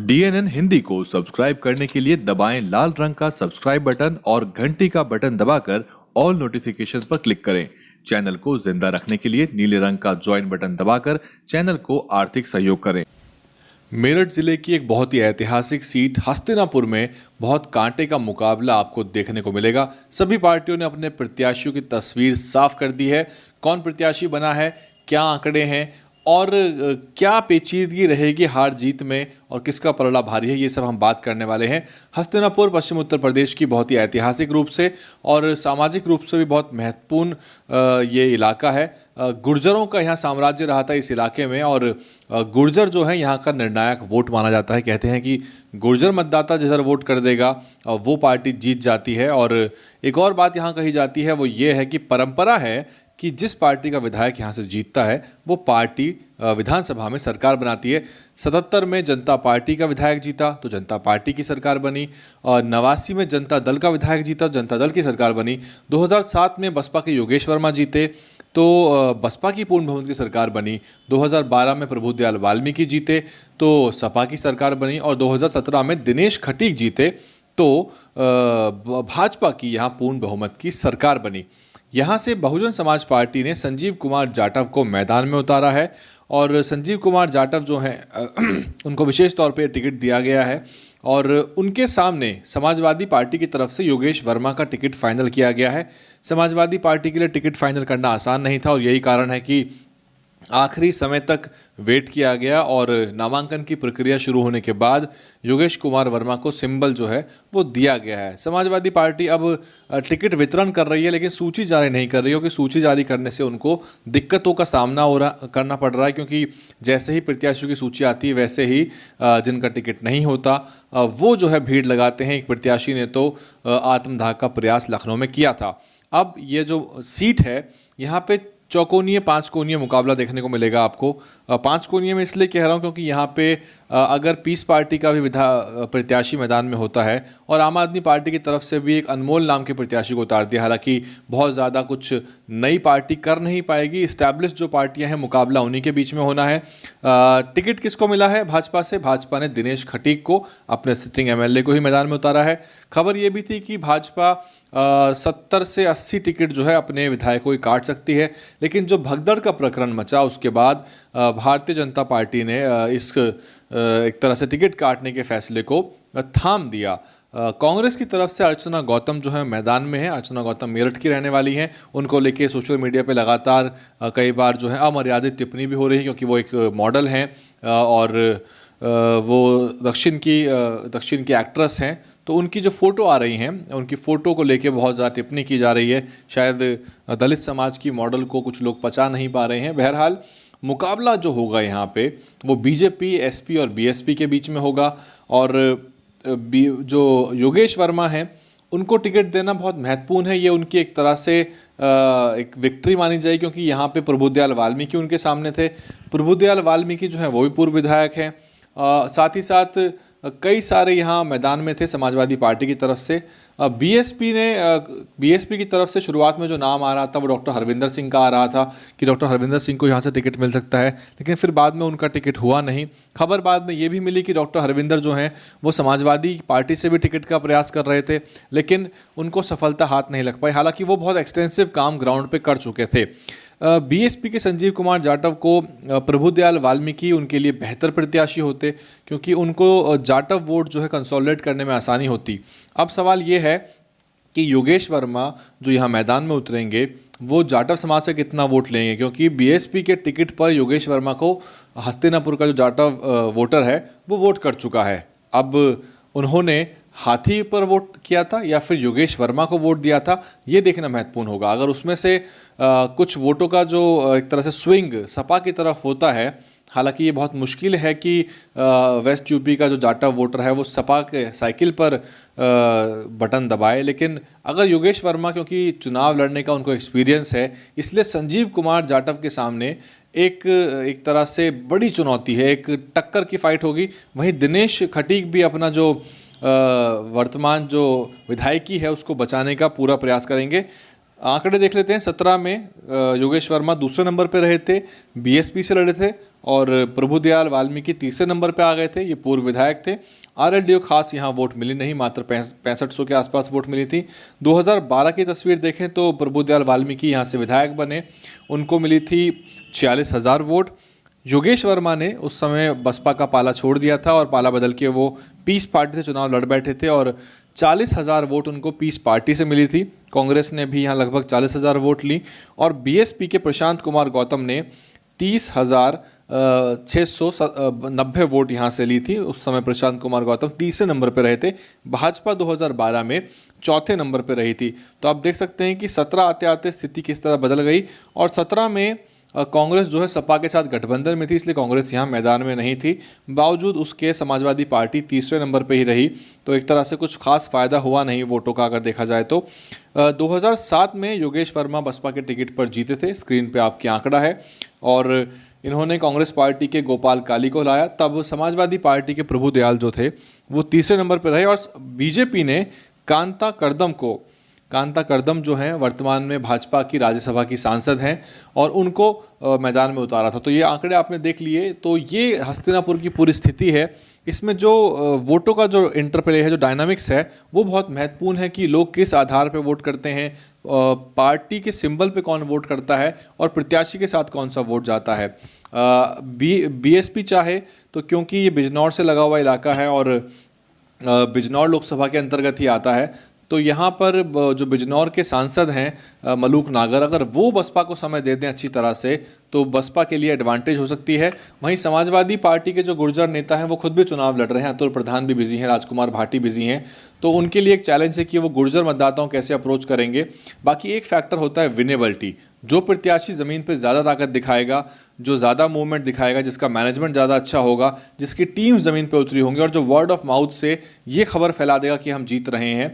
DNN Hindi को subscribe करने के लिए दबाएं लाल रंग का सब्सक्राइब बटन और घंटी का बटन दबाकर ऑल नोटिफिकेशन पर क्लिक करें। चैनल को जिंदा रखने के लिए नीले रंग का ज्वाइन बटन दबाकर चैनल को आर्थिक सहयोग करें। मेरठ जिले की एक बहुत ही ऐतिहासिक सीट हस्तिनापुर में बहुत कांटे का मुकाबला आपको देखने को मिलेगा। सभी पार्टियों ने अपने प्रत्याशियों की तस्वीर साफ कर दी है। कौन प्रत्याशी बना है, क्या आंकड़े हैं और क्या पेचीदगी रहेगी हार जीत में और किसका पलड़ा भारी है, ये सब हम बात करने वाले हैं। हस्तिनापुर पश्चिम उत्तर प्रदेश की बहुत ही ऐतिहासिक रूप से और सामाजिक रूप से भी बहुत महत्वपूर्ण ये इलाका है। गुर्जरों का यहाँ साम्राज्य रहा था इस इलाके में और गुर्जर जो है यहाँ का निर्णायक वोट माना जाता है। कहते हैं कि गुर्जर मतदाता जिधर वोट कर देगा वो पार्टी जीत जाती है। और एक और बात यहाँ कही जाती है वो ये है कि परंपरा है कि जिस पार्टी का विधायक यहाँ से जीतता है वो पार्टी विधानसभा में सरकार बनाती है। 77 में जनता पार्टी का विधायक जीता तो जनता पार्टी की सरकार बनी और 89 में जनता दल का विधायक जीता तो जनता दल की सरकार बनी। 2007 में बसपा के योगेश वर्मा जीते तो बसपा की पूर्ण बहुमत की सरकार बनी। 2012 में प्रभुदयाल वाल्मीकि जीते तो सपा की सरकार बनी और 2017 में दिनेश खटीक जीते तो भाजपा की यहाँ पूर्ण बहुमत की सरकार बनी। यहाँ से बहुजन समाज पार्टी ने संजीव कुमार जाटव को मैदान में उतारा है और संजीव कुमार जाटव जो हैं उनको विशेष तौर पे टिकट दिया गया है और उनके सामने समाजवादी पार्टी की तरफ से योगेश वर्मा का टिकट फाइनल किया गया है। समाजवादी पार्टी के लिए टिकट फाइनल करना आसान नहीं था और यही कारण है कि आखिरी समय तक वेट किया गया और नामांकन की प्रक्रिया शुरू होने के बाद योगेश कुमार वर्मा को सिंबल जो है वो दिया गया है। समाजवादी पार्टी अब टिकट वितरण कर रही है लेकिन सूची जारी नहीं कर रही है क्योंकि सूची जारी करने से उनको दिक्कतों का सामना करना पड़ रहा है क्योंकि जैसे ही प्रत्याशियों की सूची आती है वैसे ही जिनका टिकट नहीं होता वो जो है भीड़ लगाते हैं। एक प्रत्याशी ने तो आत्मदाह का प्रयास लखनऊ में किया था। अब ये जो सीट है यहाँ पे चौकोनीय पांच कोणीय मुकाबला देखने को मिलेगा आपको। पांच कोणीय में इसलिए कह रहा हूँ क्योंकि यहाँ पे अगर पीस पार्टी का भी प्रत्याशी मैदान में होता है और आम आदमी पार्टी की तरफ से भी एक अनमोल नाम के प्रत्याशी को उतार दिया। हालांकि बहुत ज़्यादा कुछ नई पार्टी कर नहीं पाएगी, इस्टेब्लिश जो पार्टियां हैं मुकाबला उन्हीं के बीच में होना है। टिकट किसको मिला है भाजपा से? भाजपा ने दिनेश खटीक को, अपने सिटिंग MLA को ही मैदान में उतारा है। खबर ये भी थी कि भाजपा 70 से 80 टिकट जो है अपने विधायकों की काट सकती है लेकिन जो भगदड़ का प्रकरण मचा उसके बाद भारतीय जनता पार्टी ने इस एक तरह से टिकट काटने के फैसले को थाम दिया। कांग्रेस की तरफ से अर्चना गौतम जो है मैदान में है। अर्चना गौतम मेरठ की रहने वाली हैं। उनको लेके सोशल मीडिया पे लगातार कई बार जो है अमर्यादित टिप्पणी भी हो रही है क्योंकि वो एक मॉडल हैं और वो दक्षिण की एक्ट्रेस हैं तो उनकी जो फ़ोटो आ रही हैं उनकी फ़ोटो को लेके बहुत ज़्यादा टिप्पणी की जा रही है। शायद दलित समाज की मॉडल को कुछ लोग पचा नहीं पा रहे हैं। बहरहाल मुकाबला जो होगा यहाँ पे वो बीजेपी, SP और BSP के बीच में होगा और जो योगेश वर्मा हैं उनको टिकट देना बहुत महत्वपूर्ण है। ये उनकी एक तरह से एक विक्ट्री मानी जाएगी क्योंकि यहाँ पे प्रभुदयाल वाल्मीकि उनके सामने थे। प्रभुदयाल वाल्मीकि जो है वो भी पूर्व विधायक हैं। साथ ही साथ कई सारे यहाँ मैदान में थे समाजवादी पार्टी की तरफ से। BSP की तरफ से शुरुआत में जो नाम आ रहा था वो डॉक्टर हरविंदर सिंह का आ रहा था कि डॉक्टर हरविंदर सिंह को यहाँ से टिकट मिल सकता है लेकिन फिर बाद में उनका टिकट हुआ नहीं। खबर बाद में ये भी मिली कि डॉक्टर हरविंदर जो हैं वो समाजवादी पार्टी से भी टिकट का प्रयास कर रहे थे लेकिन उनको सफलता हाथ नहीं लग पाई। हालांकि वो बहुत एक्सटेंसिव काम ग्राउंड पे कर चुके थे। BSP के संजीव कुमार जाटव को प्रभुदयाल वाल्मीकि उनके लिए बेहतर प्रत्याशी होते क्योंकि उनको जाटव वोट जो है कंसोलिडेट करने में आसानी होती। अब सवाल ये है कि योगेश वर्मा जो यहाँ मैदान में उतरेंगे वो जाटव समाज से कितना वोट लेंगे क्योंकि BSP के टिकट पर योगेश वर्मा को हस्तिनापुर का जो जाटव वोटर है वो वोट कर चुका है। अब उन्होंने हाथी पर वोट किया था या फिर योगेश वर्मा को वोट दिया था ये देखना महत्वपूर्ण होगा। अगर उसमें से कुछ वोटों का जो एक तरह से स्विंग सपा की तरफ होता है, हालांकि ये बहुत मुश्किल है कि वेस्ट यूपी का जो जाटव वोटर है वो सपा के साइकिल पर बटन दबाए, लेकिन अगर योगेश वर्मा, क्योंकि चुनाव लड़ने का उनको एक्सपीरियंस है, इसलिए संजीव कुमार जाटव के सामने एक तरह से बड़ी चुनौती है, एक टक्कर की फाइट होगी। वहीं दिनेश खटीक भी अपना जो वर्तमान जो विधायकी है उसको बचाने का पूरा प्रयास करेंगे। आंकड़े देख लेते हैं। 17 में योगेश वर्मा दूसरे नंबर पे रहे थे, BSP से लड़े थे और प्रभुदयाल वाल्मीकि तीसरे नंबर पे आ गए थे, ये पूर्व विधायक थे। आरएलडीओ खास यहाँ वोट मिली नहीं, मात्र 6500 के आसपास वोट मिली थी। 2012 की तस्वीर देखें तो प्रभुदयाल वाल्मीकि यहाँ से विधायक बने, उनको मिली थी 46,000 वोट। योगेश वर्मा ने उस समय बसपा का पाला छोड़ दिया था और पाला बदल के वो पीस पार्टी से चुनाव लड़ बैठे थे और 40,000 वोट उनको पीस पार्टी से मिली थी। कांग्रेस ने भी यहाँ लगभग 40,000 वोट ली और बीएसपी के प्रशांत कुमार गौतम ने 30,690 वोट यहाँ से ली थी। उस समय प्रशांत कुमार गौतम तीसरे नंबर पर रहे थे। भाजपा 2012 में चौथे नंबर पर रही थी। तो आप देख सकते हैं कि 17 आते आते स्थिति किस तरह बदल गई और 17 में कांग्रेस जो है सपा के साथ गठबंधन में थी, इसलिए कांग्रेस यहाँ मैदान में नहीं थी। बावजूद उसके समाजवादी पार्टी तीसरे नंबर पे ही रही, तो एक तरह से कुछ खास फायदा हुआ नहीं वोटों का अगर देखा जाए तो। 2007 में योगेश वर्मा बसपा के टिकट पर जीते थे, स्क्रीन पे आपकी आंकड़ा है, और इन्होंने कांग्रेस पार्टी के गोपाल काली को लाया। तब समाजवादी पार्टी के प्रभुदयाल जो थे वो तीसरे नंबर पर रहे और बीजेपी ने कांता कर्दम जो हैं वर्तमान में भाजपा की राज्यसभा की सांसद हैं और उनको मैदान में उतारा था। तो ये आंकड़े आपने देख लिए। तो ये हस्तिनापुर की पूरी स्थिति है। इसमें जो वोटों का जो इंटरप्ले है, जो डायनामिक्स है, वो बहुत महत्वपूर्ण है कि लोग किस आधार पे वोट करते हैं, पार्टी के सिंबल पे कौन वोट करता है और प्रत्याशी के साथ कौन सा वोट जाता है। बीएसपी चाहे तो, क्योंकि ये बिजनौर से लगा हुआ इलाका है और बिजनौर लोकसभा के अंतर्गत ही आता है, तो यहाँ पर जो बिजनौर के सांसद हैं मलूक नागर, अगर वो बसपा को समय दे दें अच्छी तरह से तो बसपा के लिए एडवांटेज हो सकती है। वहीं समाजवादी पार्टी के जो गुर्जर नेता हैं वो खुद भी चुनाव लड़ रहे हैं, अतुल प्रधान भी बिजी हैं, राजकुमार भाटी बिजी हैं, तो उनके लिए एक चैलेंज है कि वो गुर्जर मतदाताओं कैसे अप्रोच करेंगे। बाकी एक फैक्टर होता है विनेबिलिटी। जो प्रत्याशी ज़मीन पर ज़्यादा ताकत दिखाएगा, जो ज़्यादा मूवमेंट दिखाएगा, जिसका मैनेजमेंट ज़्यादा अच्छा होगा, जिसकी टीम ज़मीन पर उतरी होंगी और जो वर्ड ऑफ माउथ से ये खबर फैला देगा कि हम जीत रहे हैं,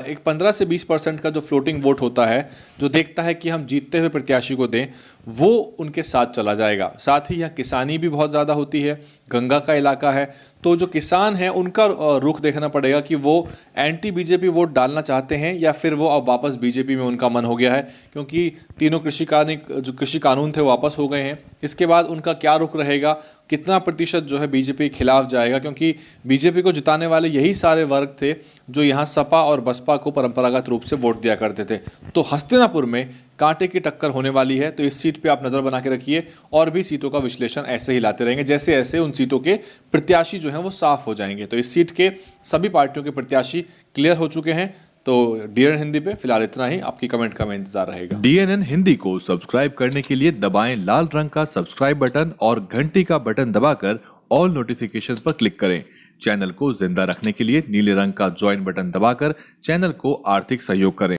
एक 15 से 20% का जो फ्लोटिंग वोट होता है, जो देखता है कि हम जीतते हुए प्रत्याशी को दें, वो उनके साथ चला जाएगा। साथ ही यहाँ किसानी भी बहुत ज़्यादा होती है, गंगा का इलाका है, तो जो किसान हैं उनका रुख देखना पड़ेगा कि वो एंटी बीजेपी वोट डालना चाहते हैं या फिर वो अब वापस बीजेपी में उनका मन हो गया है, क्योंकि तीनों जो कृषि कानून थे वो वापस हो गए हैं। इसके बाद उनका क्या रुख रहेगा, कितना प्रतिशत जो है बीजेपी के खिलाफ जाएगा, क्योंकि बीजेपी को जिताने वाले यही सारे वर्ग थे जो यहाँ सपा और बसपा को परंपरागत रूप से वोट दिया करते थे। तो हस्तिनापुर में कांटे की टक्कर होने वाली है। तो इस सीट पे आप नज़र बना के रखिए और भी सीटों का विश्लेषण ऐसे ही लाते रहेंगे जैसे ऐसे उन सीटों के प्रत्याशी जो हैं वो साफ हो जाएंगे। तो इस सीट के सभी पार्टियों के प्रत्याशी क्लियर हो चुके हैं। तो डीएनएन हिंदी पे फिलहाल इतना ही। आपकी कमेंट का मैं इंतजार रहेगा। डीएनएन हिंदी को सब्सक्राइब करने के लिए दबाएं लाल रंग का सब्सक्राइब बटन और घंटी का बटन दबाकर ऑल नोटिफिकेशन पर क्लिक करें। चैनल को जिंदा रखने के लिए नीले रंग का ज्वाइन बटन दबाकर चैनल को आर्थिक सहयोग करें।